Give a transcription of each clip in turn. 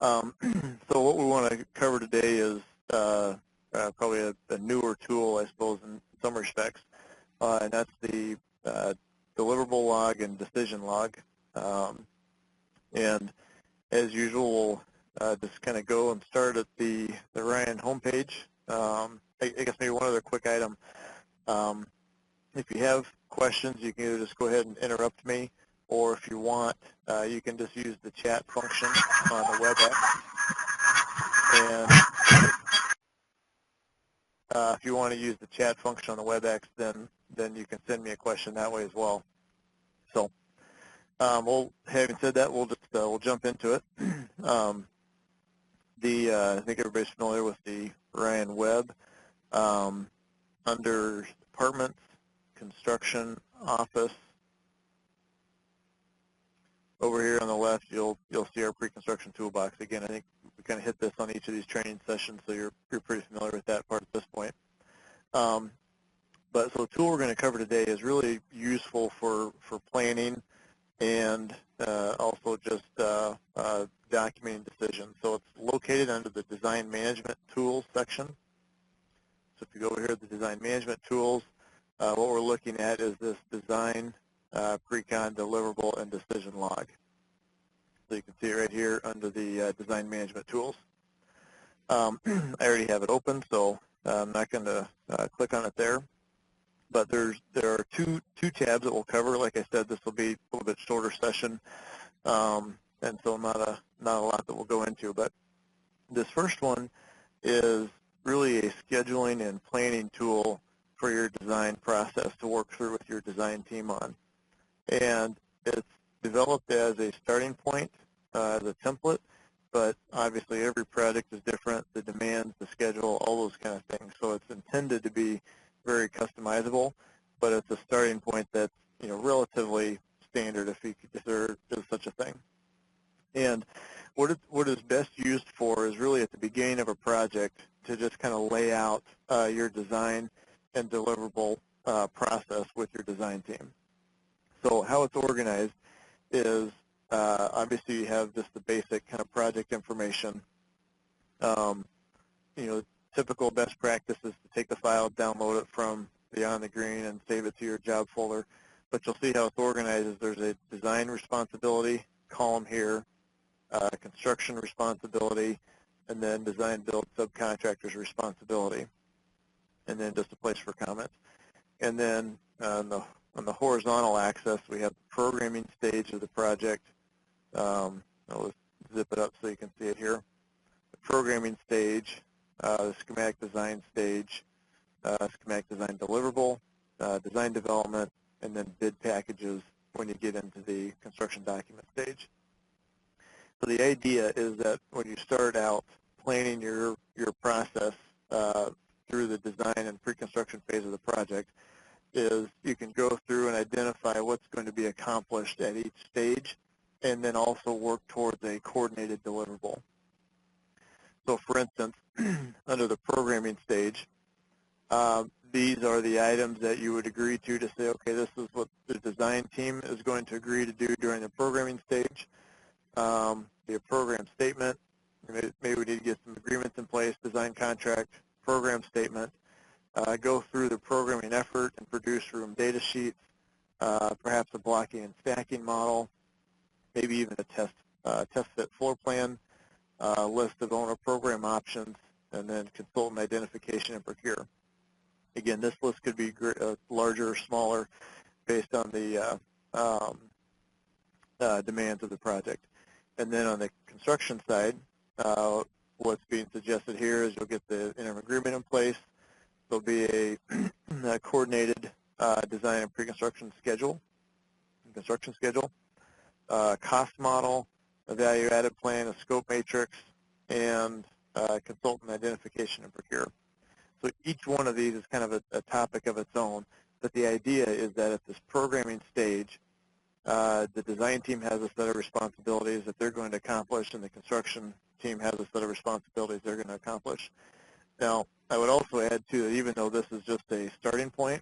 So what we want to cover today is probably a newer tool, I suppose, in some respects, and that's the deliverable log and decision log. And as usual, we'll just kind of go and start at the Ryan homepage. I guess maybe one other quick item. If you have questions, you can either just go ahead and interrupt me, or if you want, you can just use the chat function on the WebEx. And if you want to use the chat function on the WebEx, then you can send me a question that way as well. So, having said that, we'll jump into it. I think everybody's familiar with the Ryan web. Under Departments, Construction, Office, over here on the left, you'll see our Preconstruction Toolbox. Again, I think we kind of hit this on each of these training sessions, so you're pretty familiar with that part at this point. But so the tool we're going to cover today is really useful for planning and also just documenting decisions. So it's located under the Design Management Tools section. So if you go over here to the Design Management Tools, what we're looking at is this Design, Precon, Deliverable, and Decision log. So you can see it right here under the Design Management Tools. I already have it open, so I'm not going to click on it there. But there are two tabs that we'll cover. Like I said, this will be a little bit shorter session, and so not a lot that we'll go into. But this first one is really a scheduling and planning tool for your design process to work through with your design team on. And it's developed as a starting point, as a template, but obviously every project is different, the demands, the schedule, all those kind of things. So it's intended to be very customizable, but it's a starting point that's relatively standard if there is such a thing. And what it's best used for is really at the beginning of a project to just kind of lay out your design and deliverable process with your design team. So how it's organized is obviously you have just the basic kind of project information. Typical best practice is to take the file, download it from Beyond the Green, and save it to your job folder. But you'll see how it's organized. There's a design responsibility column here, construction responsibility, and then design build subcontractors responsibility, and then just a place for comments. And then on the horizontal axis, we have the programming stage of the project. I'll zip it up so you can see it here. The programming stage, the schematic design stage, schematic design deliverable, design development, and then bid packages when you get into the construction document stage. So the idea is that when you start out planning your process through the design and pre-construction phase of the project, is you can go through and identify what's going to be accomplished at each stage, and then also work towards a coordinated deliverable. So for instance, under the programming stage, these are the items that you would agree to say, okay, this is what the design team is going to agree to do during the programming stage. The program statement, maybe we need to get some agreements in place, design contract, program statement, go through the programming effort and produce room data sheets, perhaps a blocking and stacking model, maybe even a test fit floor plan, list of owner program options, and then consultant identification and procure. Again, this list could be larger or smaller based on the demands of the project. And then on the construction side, what's being suggested here is you'll get the interim agreement in place. There'll be a coordinated design and pre-construction schedule, cost model, a value-added plan, a scope matrix, and consultant identification and procure. So each one of these is kind of a topic of its own, but the idea is that at this programming stage, the design team has a set of responsibilities that they're going to accomplish, and the construction team has a set of responsibilities they're going to accomplish. Now, I would also add, too, that even though this is just a starting point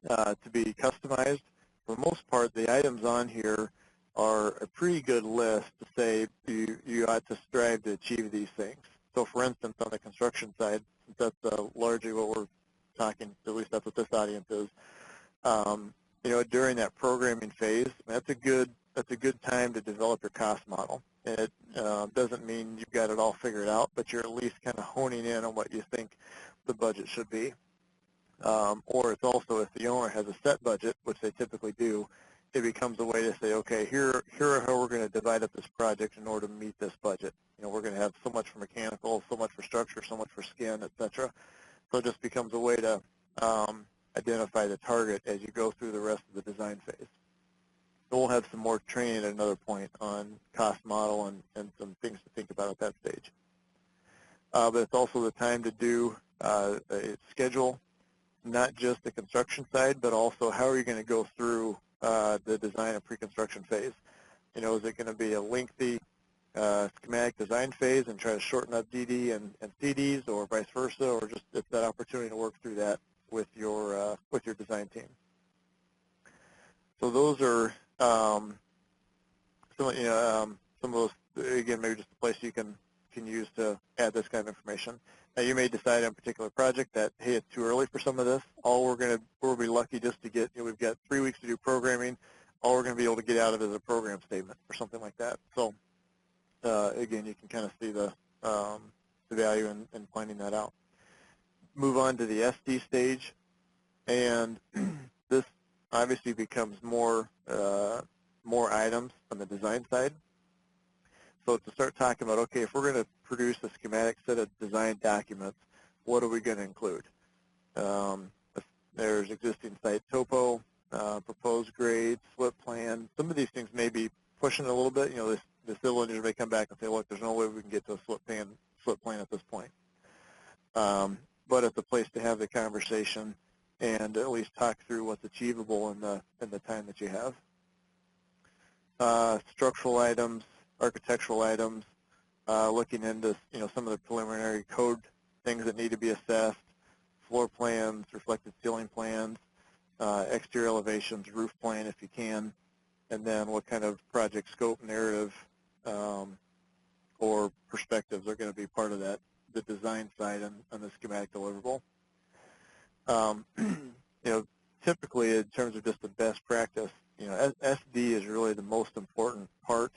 to be customized, for the most part, the items on here are a pretty good list to say you ought to strive to achieve these things. So for instance, on the construction side, since that's largely what we're talking, at least that's what this audience is, during that programming phase, that's a good time to develop your cost model. And it doesn't mean you've got it all figured out, but you're at least kind of honing in on what you think the budget should be. Or it's also, if the owner has a set budget, which they typically do, it becomes a way to say, okay, here are how we're going to divide up this project in order to meet this budget. We're going to have so much for mechanical, so much for structure, so much for skin, et cetera. So it just becomes a way to identify the target as you go through the rest of the design phase. So we'll have some more training at another point on cost model and some things to think about at that stage. But it's also the time to do a schedule, not just the construction side, but also how are you going to go through the design and pre-construction phase. Is it going to be a lengthy schematic design phase and try to shorten up DD and CDs, or vice versa, or just it's that opportunity to work through that with your design team. So those are some of those, again, maybe just a place you can use to add this kind of information. Now you may decide on a particular project that, hey, it's too early for some of this. We'll be lucky just to get, we've got 3 weeks to do programming. All we're going to be able to get out of it is a program statement or something like that. So again, you can kind of see the value in finding that out. Move on to the SD stage, and this obviously becomes more items on the design side. So to start talking about, okay, if we're going to produce a schematic set of design documents, what are we going to include? There's existing site topo, proposed grades, slip plan. Some of these things may be pushing it a little bit. The civil engineer may come back and say, look, there's no way we can get to a slip plan at this point. But it's a place to have the conversation and at least talk through what's achievable in the time that you have. Structural items, architectural items, looking into some of the preliminary code things that need to be assessed, floor plans, reflected ceiling plans, exterior elevations, roof plan if you can, and then what kind of project scope, narrative, or perspectives are going to be part of that, the design side on the schematic deliverable. Typically in terms of just the best practice, SD is really the most important part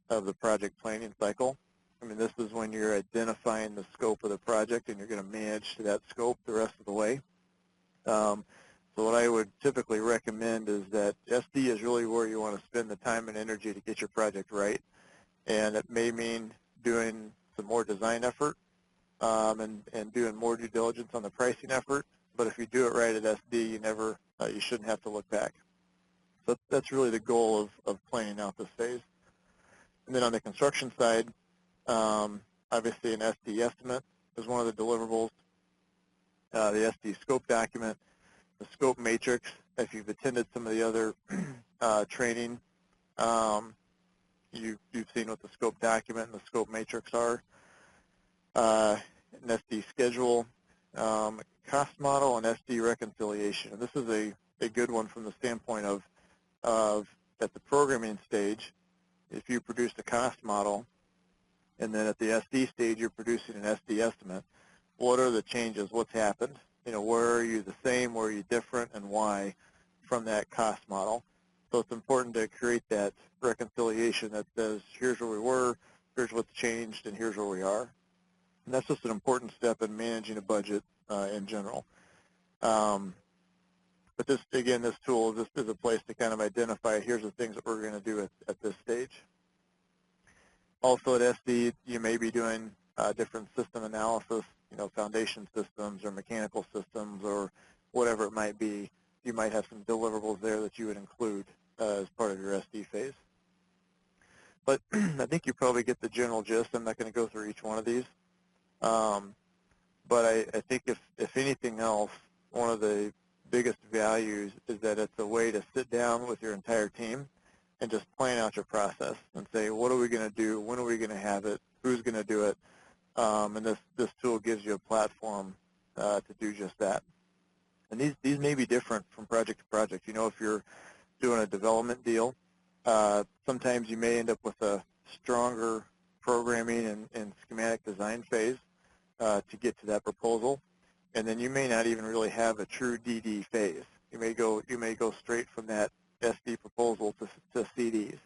of the project planning cycle. I mean, this is when you're identifying the scope of the project and you're going to manage to that scope the rest of the way. So what I would typically recommend is that SD is really where you want to spend the time and energy to get your project right. And it may mean doing some more design effort and doing more due diligence on the pricing effort. But if you do it right at SD, you shouldn't have to look back. So that's really the goal of planning out this phase. And then on the construction side, obviously an SD estimate is one of the deliverables. The SD scope document, the scope matrix. If you've attended some of the other training, you've seen what the scope document and the scope matrix are. An SD schedule, cost model, and SD reconciliation. And this is a good one from the standpoint of at the programming stage, if you produce a cost model, and then at the SD stage you're producing an SD estimate, what are the changes? What's happened? Where are you the same? Where are you different? And why from that cost model? So it's important to create that reconciliation that says, here's where we were, here's what's changed, and here's where we are. And that's just an important step in managing a budget in general. But this tool just is a place to kind of identify, here's the things that we're going to do at this stage. Also at SD, you may be doing different system analysis, foundation systems or mechanical systems or whatever it might be. You might have some deliverables there that you would include as part of your SD phase. But I think you probably get the general gist. I'm not going to go through each one of these. But I think if anything else, one of the biggest values is that it's a way to sit down with your entire team and just plan out your process and say, what are we going to do? When are we going to have it? Who's going to do it? And this tool gives you a platform to do just that. And these may be different from project to project. If you're doing a development deal, sometimes you may end up with a stronger programming and schematic design phase to get to that proposal, and then you may not even really have a true DD phase. You may go straight from that SD proposal to CDs,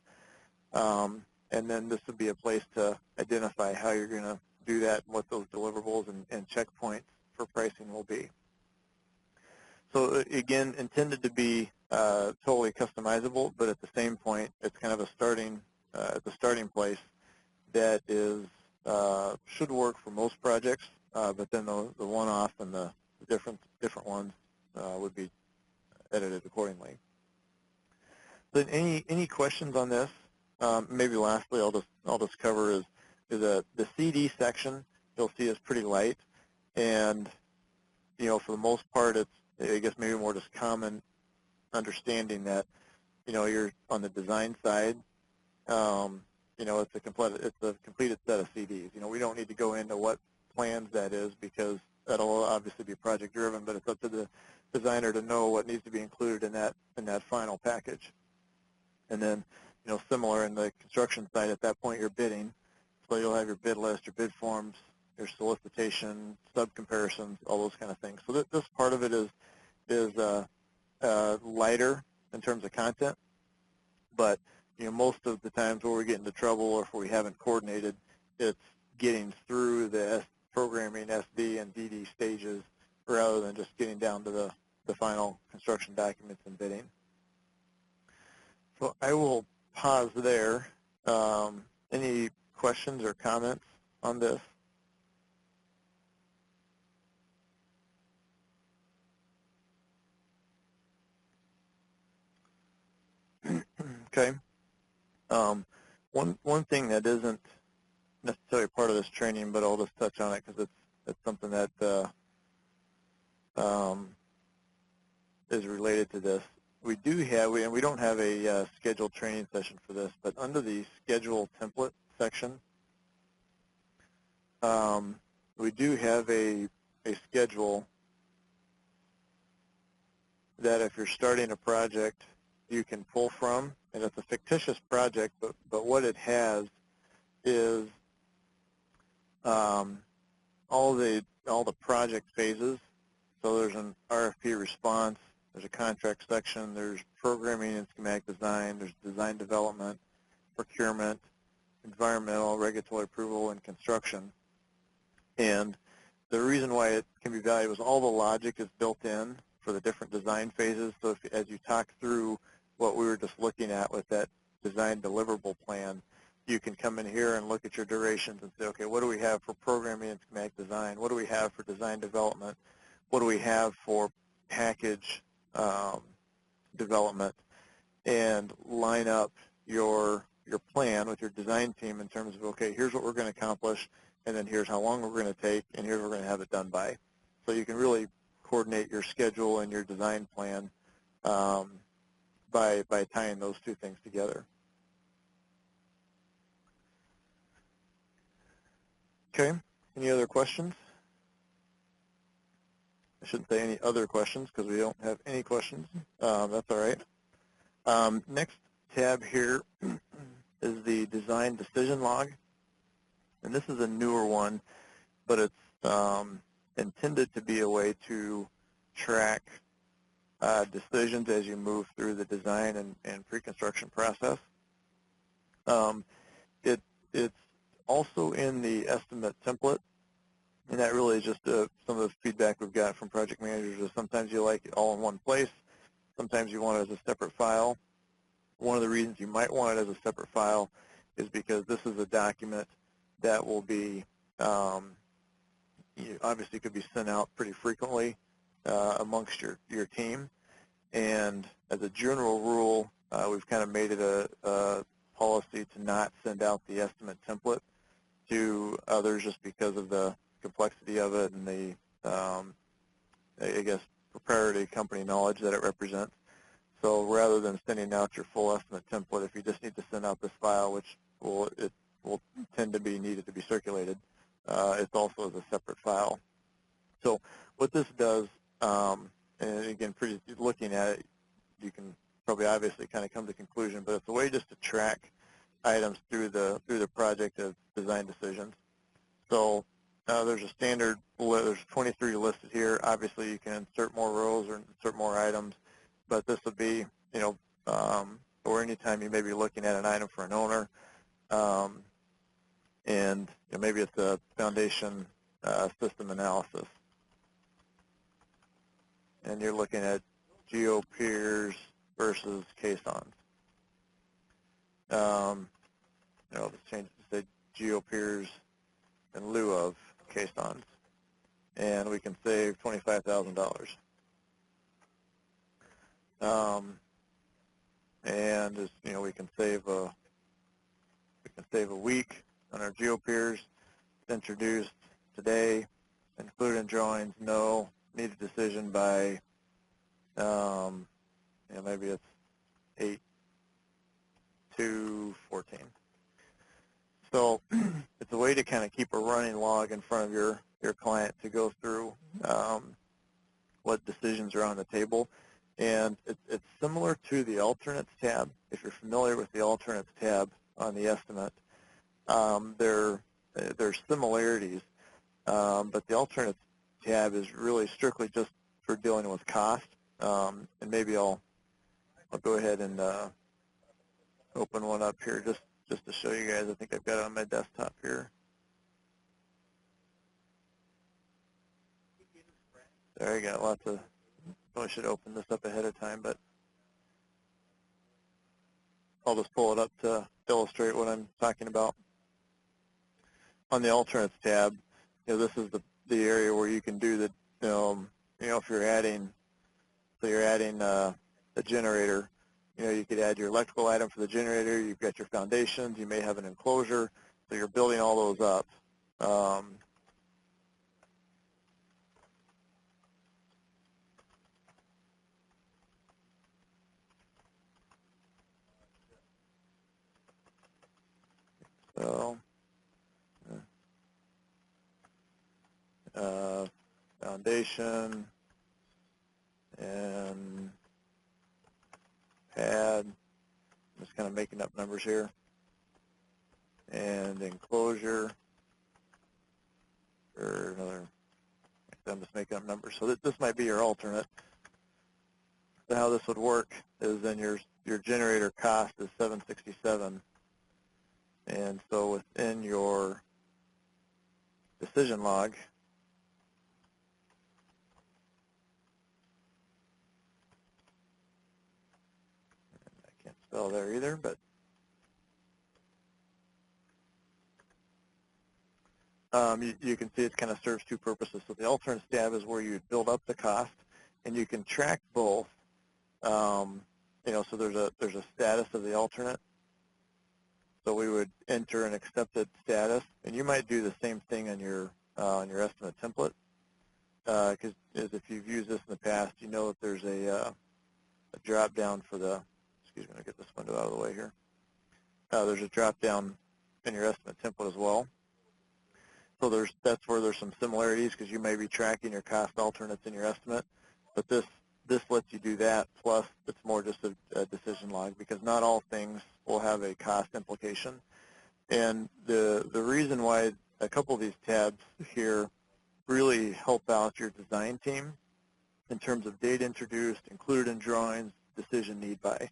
and then this would be a place to identify how you're going to do that and what those deliverables and checkpoints for pricing will be. So again, intended to be totally customizable, but at the same point, it's kind of a starting place that is should work for most projects, but then the one-off and the different ones would be edited accordingly. Then any questions on this? Maybe lastly, I'll just cover is the CD section. You'll see is pretty light, and for the most part, it's I guess maybe more just common understanding that you're on the design side. It's a completed set of CDs. We don't need to go into what plans that is because that'll obviously be project driven, but it's up to the designer to know what needs to be included in that final package. And then similar in the construction side, at that point you're bidding, so you'll have your bid list, your bid forms, your solicitation, sub comparisons, all those kind of things. So this part of it is lighter in terms of content, but most of the times where we get into trouble or if we haven't coordinated, it's getting through the programming SD and DD stages rather than just getting down to the final construction documents and bidding. So I will pause there. Any questions or comments on this? Okay. One thing that isn't necessarily part of this training, but I'll just touch on it because it's something that is related to this. We do have, and we don't have a scheduled training session for this, but under the schedule template section, we do have a schedule that if you're starting a project, you can pull from, and it's a fictitious project, but what it has is all the project phases. So there's an RFP response, there's a contract section, there's programming and schematic design, there's design development, procurement, environmental, regulatory approval, and construction. And the reason why it can be valuable is all the logic is built in for the different design phases. So as you talk through what we were just looking at with that design deliverable plan, you can come in here and look at your durations and say, okay, what do we have for programming and schematic design? What do we have for design development? What do we have for package development? And line up your plan with your design team in terms of, okay, here's what we're going to accomplish, and then here's how long we're going to take, and here's what we're going to have it done by. So you can really coordinate your schedule and your design plan by tying those two things together. Okay, any other questions? I shouldn't say any other questions because we don't have any questions. That's all right. Next tab here is the design decision log. And this is a newer one, but it's intended to be a way to track decisions as you move through the design and pre-construction process. It's also in the estimate template, and that really is just some of the feedback we've got from project managers is sometimes you like it all in one place, sometimes you want it as a separate file. One of the reasons you might want it as a separate file is because this is a document that will be, obviously could be sent out pretty frequently amongst your team. And as a general rule, we've kind of made it a policy to not send out the estimate template to others just because of the complexity of it and the, I guess, proprietary company knowledge that it represents. So rather than sending out your full estimate template, if you just need to send out this file, which it will tend to be needed to be circulated, it's also as a separate file. So what this does, and again, looking at it, you can probably obviously kind of come to the conclusion, but it's a way just to track items through the project as design decisions. So there's a standard, there's 23 listed here. Obviously, you can insert more rows or insert more items, but this would be, or anytime you may be looking at an item for an owner, and maybe it's a foundation system analysis, and you're looking at geo-peers versus caissons. Let's change it to say geo-peers in lieu of caissons, and we can save $25,000. And as we can save a week on our geo-peers. Introduced today, included in drawings. No, need a decision by maybe it's 8/2/14. So it's a way to kind of keep a running log in front of your client to go through what decisions are on the table. And it's similar to the Alternates tab. If you're familiar with the Alternates tab on the estimate, there's similarities, but the Alternates tab is really strictly just for dealing with cost. And maybe I'll go ahead and open one up here just to show you guys. I think I've got it on my desktop here. There you go. Lots of. Probably should open this up ahead of time, but I'll just pull it up to illustrate what I'm talking about. On the Alternates tab, this is the area where you can do the, if you're adding, so you're adding a generator, you could add your electrical item for the generator. You've got your foundations. You may have an enclosure, so you're building all those up. So, foundation and pad, I'm just kind of making up numbers here, and enclosure, or another, I'm just making up numbers. So this might be your alternate. So how this would work is then your generator cost is $767. And so within your decision log, I can't spell there either, but you can see it kind of serves two purposes. So the Alternates tab is where you build up the cost, and you can track both. So there's a status of the alternate. So we would enter an accepted status, and you might do the same thing on your estimate template, because if you've used this in the past, you know that there's a drop down for the. Excuse me, I'm gonna get this window out of the way here. There's a drop down in your estimate template as well. So that's where there's some similarities, because you may be tracking your cost alternates in your estimate, but this lets you do that. Plus, it's more just a decision log, because not all things will have a cost implication. And the reason why a couple of these tabs here really help out your design team in terms of data introduced, included in drawings, decision need by,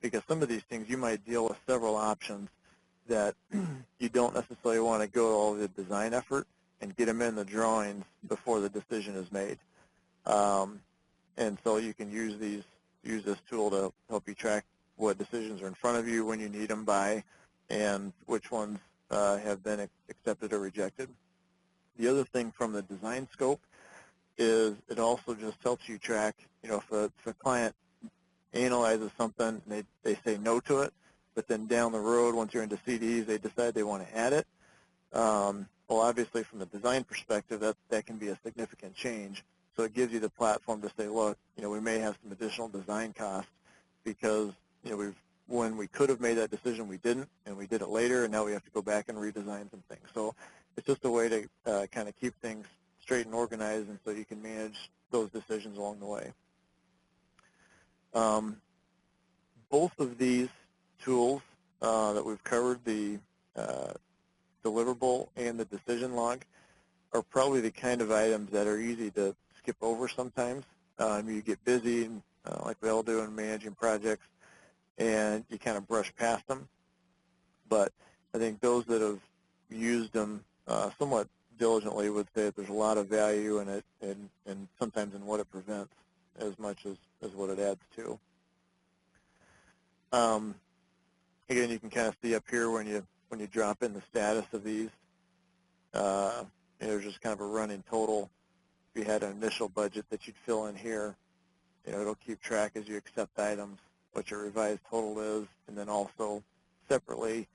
because some of these things you might deal with several options that you don't necessarily want to go all the design effort and get them in the drawings before the decision is made. And so you can use this tool to help you track what decisions are in front of you, when you need them by, and which ones have been accepted or rejected. The other thing from the design scope is it also just helps you track, if a client analyzes something and they say no to it, but then down the road, once you're into CDs, they decide they want to add it. Well, obviously, from the design perspective, that can be a significant change. So it gives you the platform to say, look, we may have some additional design costs because, when we could have made that decision, we didn't, and we did it later, and now we have to go back and redesign some things. So it's just a way to kind of keep things straight and organized, and so you can manage those decisions along the way. Both of these tools that we've covered, the deliverable and the decision log, are probably the kind of items that are easy to skip over sometimes. You get busy, like we all do in managing projects, and you kind of brush past them. But I think those that have used them somewhat diligently would say that there's a lot of value in it, and sometimes in what it prevents as much as what it adds to. Again, you can kind of see up here when you drop in the status of these, there's just kind of a running total. If you had an initial budget that you'd fill in here, it'll keep track as you accept items what your revised total is, and then also separately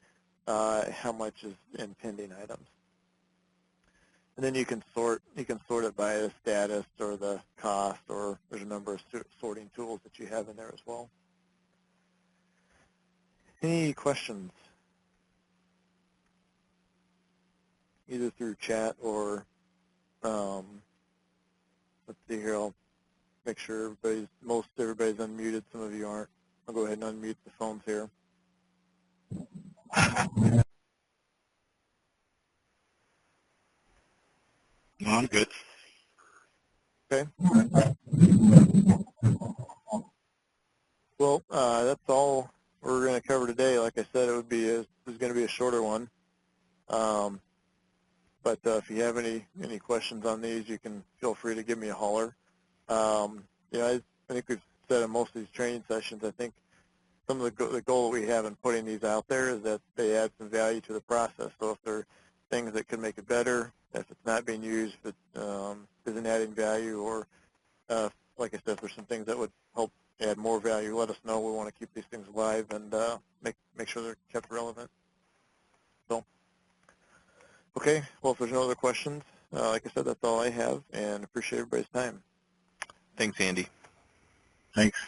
how much is in pending items. And then you can sort it by the status or the cost, or there's a number of sorting tools that you have in there as well. Any questions? Either through chat or, let's see here, I'll make sure most everybody's unmuted. Some of you aren't. I'll go ahead and unmute the phones here. No, I'm good. Okay. Well, that's all we're going to cover today. Like I said, this is going to be a shorter one. But if you have any questions on these, you can feel free to give me a holler. I think we've said in most of these training sessions, I think some of the goal that we have in putting these out there is that they add some value to the process. So if there are things that could make it better, if it's not being used, if it isn't adding value, or like I said, if there's some things that would help add more value, let us know. We want to keep these things alive and make sure they're kept relevant. So, okay, well, if there's no other questions, like I said, that's all I have, and appreciate everybody's time. Thanks, Andy. Thanks.